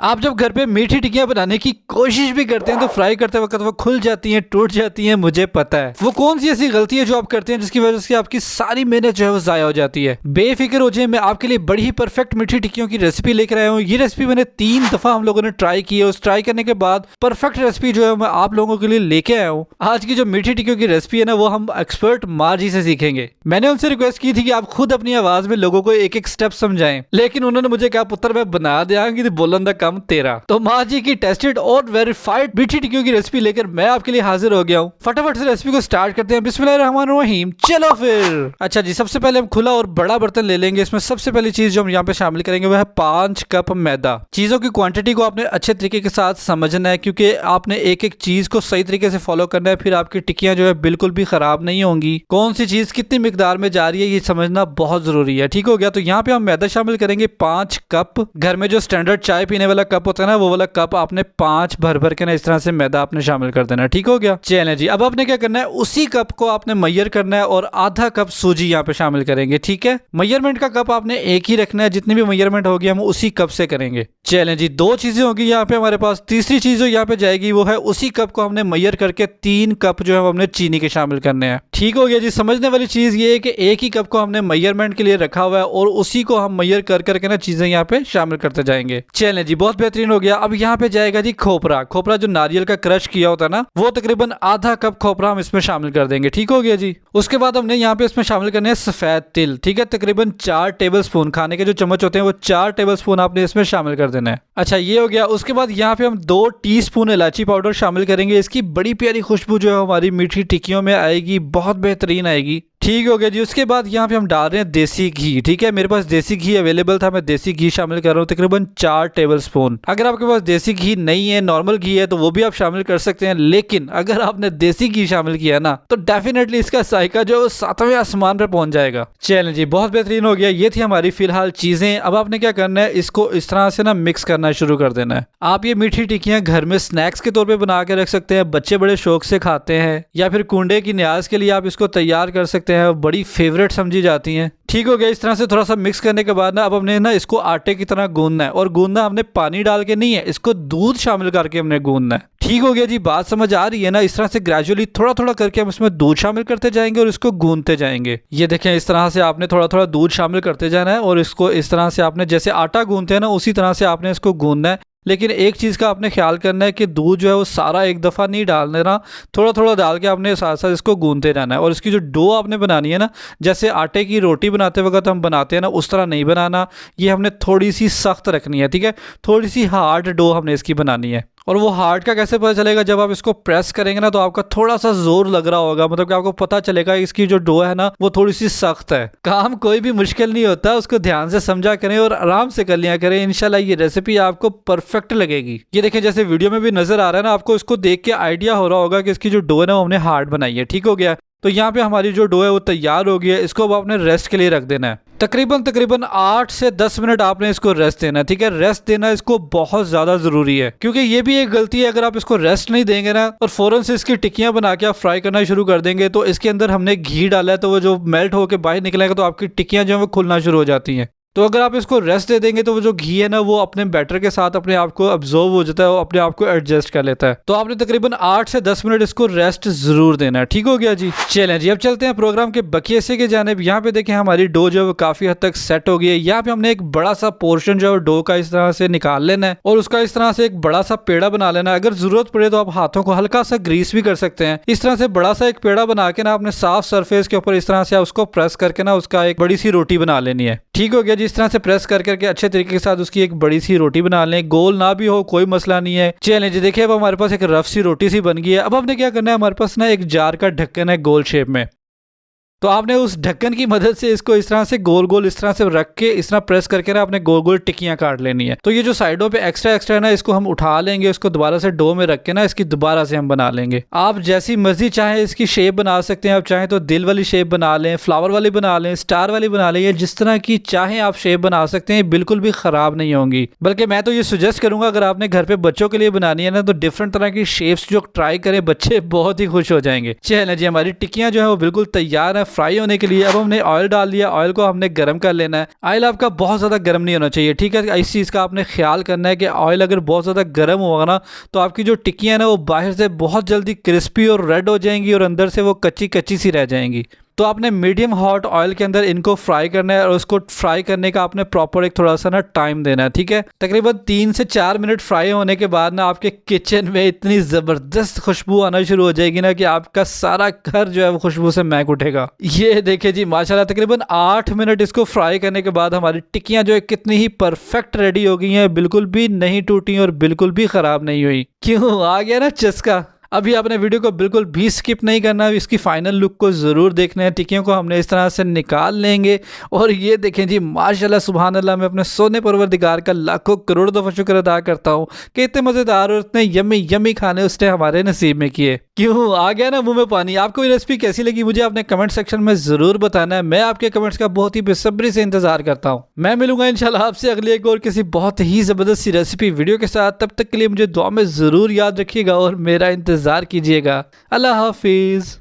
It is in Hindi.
आप जब घर पे मीठी टिक्कियां बनाने की कोशिश भी करते हैं तो फ्राई करते वक्त वो खुल जाती हैं, टूट जाती हैं, मुझे पता है। वो कौन सी ऐसी गलती है जो आप करते हैं जिसकी वजह से आपकी सारी मेहनत जो है वो जाया हो जाती है। बेफिक्र हो जाए, मैं आपके लिए बड़ी ही परफेक्ट मीठी टिक्कियों की रेसिपी लेकर आया हूँ। ये रेसिपी मैंने 3 दफा हम लोगों ने ट्राई की है। उस ट्राई करने के बाद परफेक्ट रेसिपी जो है मैं आप लोगों के लिए लेके आया हूँ। आज की जो मीठी टिक्कियों की रेसिपी है ना, वो हम एक्सपर्ट माँ जी से सीखेंगे। मैंने उनसे रिक्वेस्ट की थी कि आप खुद अपनी आवाज में लोगों को एक एक स्टेप समझाएं, लेकिन उन्होंने मुझे कहा पुत्र मैं बना देंगी बोलन दा काम तेरा। तो माँ जी की टेस्टेड और वेरीफाइड मीठी टिक्कियों की रेसिपी लेकर मैं आपके लिए हाजिर हो गया हूँ। फटाफट से रेसिपी को स्टार्ट करते हैं। बिस्मिल्लाहिर्रहमानिर्रहीम। चलो फिर। अच्छा जी, सबसे पहले हम खुला और बड़ा बर्तन ले लेंगे। इसमें सबसे पहली चीज जो हम यहाँ पे शामिल करेंगे वह है 5 कप मैदा। चीजों की क्वांटिटी को आपने अच्छे तरीके के साथ समझना है, क्योंकि आपने एक एक चीज को सही तरीके से फॉलो करना है, फिर आपकी टिक्कियां जो है बिल्कुल भी खराब नहीं होंगी। कौन सी चीज कितनी मिकदार में जा रही है ये समझना बहुत जरूरी है। ठीक हो गया। तो यहाँ पे हम मैदा शामिल करेंगे 5 कप। घर में जो स्टैंडर्ड चाय पीने वाला कप होता है ना, वो वाला कप आपने 5 भर भर के ना इस तरह से मैदा आपने शामिल कर देना। ठीक हो गया। चलें जी, अब आपने क्या करना है, उसी कप को आपने मेजर करना है और आधा कप सूजी यहाँ पे शामिल करेंगे। ठीक है। मेजरमेंट का कप आपने एक ही रखना है, जितनी भी मेजरमेंट होगी हम उसी कप से करेंगे। चलें जी, 2 चीजें होगी यहाँ पे हमारे पास। तीसरी चीज जो यहाँ पे जाएगी वो है उसी कप को हमने मेजर करके 3 कप जो है हमने चीनी के शामिल करने हैं। ठीक हो गया जी। समझने वाली चीज ये है कि एक ही कप को हमने मेजरमेंट के लिए रखा हुआ है और उसी को हम मेजर कर करके ना चीजें यहाँ पे शामिल करते जाएंगे। चलें जी, बहुत बेहतरीन हो गया। अब यहाँ पे जाएगा जी खोपरा। खोपरा जो नारियल का क्रश किया होता है ना, वो तकरीबन आधा कप खोपरा हम इसमें शामिल कर देंगे। ठीक हो गया जी। उसके बाद हमने यहाँ पे इसमें शामिल करने हैं सफेद तिल। ठीक है, तकरीबन 4 टेबल स्पून। खाने के जो चम्मच होते हैं वो 4 टेबल स्पून आपने इसमें शामिल कर देना है। अच्छा, ये हो गया। उसके बाद यहाँ पे हम 2 टीस्पून इलायची पाउडर शामिल करेंगे। इसकी बड़ी प्यारी खुशबू जो है हमारी मीठी टिक्कियों में आएगी, बहुत बेहतरीन आएगी। ठीक हो गया जी। उसके बाद यहाँ पे हम डाल रहे हैं देसी घी। ठीक है, मेरे पास देसी घी अवेलेबल था, मैं देसी घी शामिल कर रहा हूँ, तकरीबन 4 टेबल स्पून। अगर आपके पास देसी घी नहीं है, नॉर्मल घी है, तो वो भी आप शामिल कर सकते हैं। लेकिन अगर आपने देसी घी शामिल किया ना, तो डेफिनेटली इसका जायका जो 7वें आसमान पर पहुंच जाएगा। चलें जी, बहुत बेहतरीन हो गया। ये थी हमारी फिलहाल चीजें। अब आपने क्या करना है, इसको इस तरह से ना मिक्स करना शुरू कर देना है। आप ये मीठी टिक्कियां घर में स्नैक्स के तौर पे बना के रख सकते हैं, बच्चे बड़े शौक से खाते हैं, या फिर कुंडे की न्याज के लिए आप इसको तैयार कर सकते हैं, बड़ी फेवरेट समझी जाती हैं। ठीक हो गया। इस तरह से थोड़ा सा मिक्स करने के बाद ना अब हमने ना इसको आटे की तरह गूंदना है, और गूंदना हमने पानी डाल के नहीं है, इसको दूध शामिल करके हमने गूंदना है। ठीक हो गया जी, बात समझ आ रही है ना। इस तरह से ग्रेजुअली थोड़ा थोड़ा करके हम इसमें दूध शामिल करते जाएंगे और इसको गूंदते जाएंगे। ये देखें, इस तरह से आपने थोड़ा थोड़ा दूध शामिल करते जाना है और इसको इस तरह से आपने जैसे आटा गूंदते हैं ना, उसी तरह से आपने इसको गूंदना है। लेकिन एक चीज़ का आपने ख्याल करना है कि दूध जो है वो सारा एक दफ़ा नहीं डाल देना, थोड़ा थोड़ा डाल के आपने साथ साथ इसको गूंदते रहना है। और इसकी जो डो आपने बनानी है ना, जैसे आटे की रोटी बनाते वक्त हम बनाते हैं ना, उस तरह नहीं बनाना। ये हमने थोड़ी सी सख्त रखनी है। ठीक है, थोड़ी सी हार्ड डो हमने इसकी बनानी है। और वो हार्ड का कैसे पता चलेगा, जब आप इसको प्रेस करेंगे ना, तो आपका थोड़ा सा जोर लग रहा होगा, मतलब कि आपको पता चलेगा इसकी जो डो है ना वो थोड़ी सी सख्त है। काम कोई भी मुश्किल नहीं होता, उसको ध्यान से समझा करें और आराम से कर लिया करें। इंशाल्लाह ये रेसिपी आपको परफेक्ट लगेगी। ये देखें, जैसे वीडियो में भी नजर आ रहा है ना, आपको इसको देख के आइडिया हो रहा होगा कि इसकी जो डो है ना वो हमने हार्ड बनाई है। ठीक हो गया। तो यहाँ पे हमारी जो डो है वो तैयार हो गई है। इसको अब आपने रेस्ट के लिए रख देना है। तकरीबन 8 से 10 मिनट आपने इसको रेस्ट देना है। ठीक है, रेस्ट देना इसको बहुत ज्यादा जरूरी है, क्योंकि ये भी एक गलती है, अगर आप इसको रेस्ट नहीं देंगे ना और फौरन से इसकी टिक्कियां बना के आप फ्राई करना शुरू कर देंगे, तो इसके अंदर हमने घी डाला है, तो वो जो मेल्ट होकर बाहर निकलेगा तो आपकी टिक्कियां जो है वो खुलना शुरू हो जाती हैं। तो अगर आप इसको रेस्ट दे देंगे तो वो जो घी है ना वो अपने बैटर के साथ अपने आप को अब्जॉर्व हो जाता है और अपने आप को एडजस्ट कर लेता है। तो आपने तकरीबन 8 से 10 मिनट इसको रेस्ट जरूर देना है। ठीक हो गया जी। चलें जी, अब चलते हैं प्रोग्राम के बकिए से के जानिब। यहाँ पे देखें हमारी डो जो है वो काफी हद तक सेट हो गई है। यहाँ पे हमने एक बड़ा सा पोर्शन जो है डो का इस तरह से निकाल लेना है और उसका इस तरह से एक बड़ा सा पेड़ा बना लेना है। अगर जरूरत पड़े तो आप हाथों को हल्का सा ग्रीस भी कर सकते हैं। इस तरह से बड़ा सा एक पेड़ा बना के ना अपने साफ सरफेस के ऊपर इस तरह से उसको प्रेस करके ना उसका एक बड़ी सी रोटी बना लेनी है। ठीक हो गया जी। इस तरह से प्रेस करके अच्छे तरीके के साथ उसकी एक बड़ी सी रोटी बना लें। गोल ना भी हो कोई मसला नहीं है। चलें जी, देखिए अब हमारे पास एक रफ सी रोटी सी बन गई है। अब हमने क्या करना है, हमारे पास ना एक जार का ढक्कन है गोल शेप में, तो आपने उस ढक्कन की मदद से इसको इस तरह से गोल गोल इस तरह से रख के इस तरह प्रेस करके ना अपने गोल गोल टिक्कियां काट लेनी है। तो ये जो साइडों पे एक्स्ट्रा है ना, इसको हम उठा लेंगे, इसको दोबारा से डो में रख के ना इसकी दोबारा से हम बना लेंगे। आप जैसी मर्जी चाहे इसकी शेप बना सकते हैं। आप चाहें तो दिल वाली शेप बना लें, फ्लावर वाली बना लें, स्टार वाली बना लें, या जिस तरह की चाहें आप शेप बना सकते हैं, बिल्कुल भी खराब नहीं होंगी। बल्कि मैं तो ये सुजेस्ट करूंगा, अगर आपने घर पे बच्चों के लिए बनानी है ना, तो डिफरेंट तरह की शेप्स जो ट्राई करें, बच्चे बहुत ही खुश हो जाएंगे। चलें जी, हमारी टिक्कियां जो है वो बिल्कुल तैयार है। फ्राई होने के लिए। अब हमने ऑयल डाल लिया, ऑयल को हमने गर्म कर लेना है। ऑयल आपका बहुत ज़्यादा गर्म नहीं होना चाहिए, ठीक है। इस चीज़ का आपने ख्याल करना है कि ऑयल अगर बहुत ज़्यादा गर्म होगा ना तो आपकी जो टिक्कियाँ ना वो बाहर से बहुत जल्दी क्रिस्पी और रेड हो जाएंगी और अंदर से वो कच्ची कच्ची सी रह जाएंगी। तो आपने मीडियम हॉट ऑयल के अंदर इनको फ्राई करना है और उसको फ्राई करने का आपने प्रॉपर एक थोड़ा सा ना टाइम देना है, ठीक है। तकरीबन 3 से 4 मिनट फ्राई होने के बाद ना आपके किचन में इतनी ज़बरदस्त खुशबू आना शुरू हो जाएगी ना कि आपका सारा घर जो है वो खुशबू से महक उठेगा। ये देखिए जी माशाल्लाह, तकरीबन 8 मिनट इसको फ्राई करने के बाद हमारी टिक्कियाँ जो है कितनी ही परफेक्ट रेडी हो गई हैं, बिल्कुल भी नहीं टूटी और बिल्कुल भी ख़राब नहीं हुई। क्यों, आ गया ना चस्का। अभी आपने वीडियो को बिल्कुल भी स्किप नहीं करना, इसकी फाइनल लुक को ज़रूर देखना है। टिक्कियों को हमने इस तरह से निकाल लेंगे और ये देखें जी माशाल्लाह सुभान अल्लाह, मैं अपने सोने परवरदिगार का लाखों करोड़ दफ़ा शुक्र अदा करता हूँ कि इतने मज़ेदार और इतने यम्मी यम्मी खाने उसने हमारे नसीब में किए। क्यों, आ गया ना मुँह में पानी। आपको ये रेसिपी कैसी लगी मुझे आपने कमेंट सेक्शन में ज़रूर बताना है। मैं आपके कमेंट्स का बहुत ही बेसब्री से इंतजार करता हूँ। मैं मिलूंगा इंशाल्लाह आपसे अगली एक और किसी बहुत ही ज़बरदस्त सी रेसिपी वीडियो के साथ। तब तक के लिए मुझे दुआ में ज़रूर याद रखिएगा और मेरा इंतज़ार कीजिएगा। अल्लाह हाफिज़।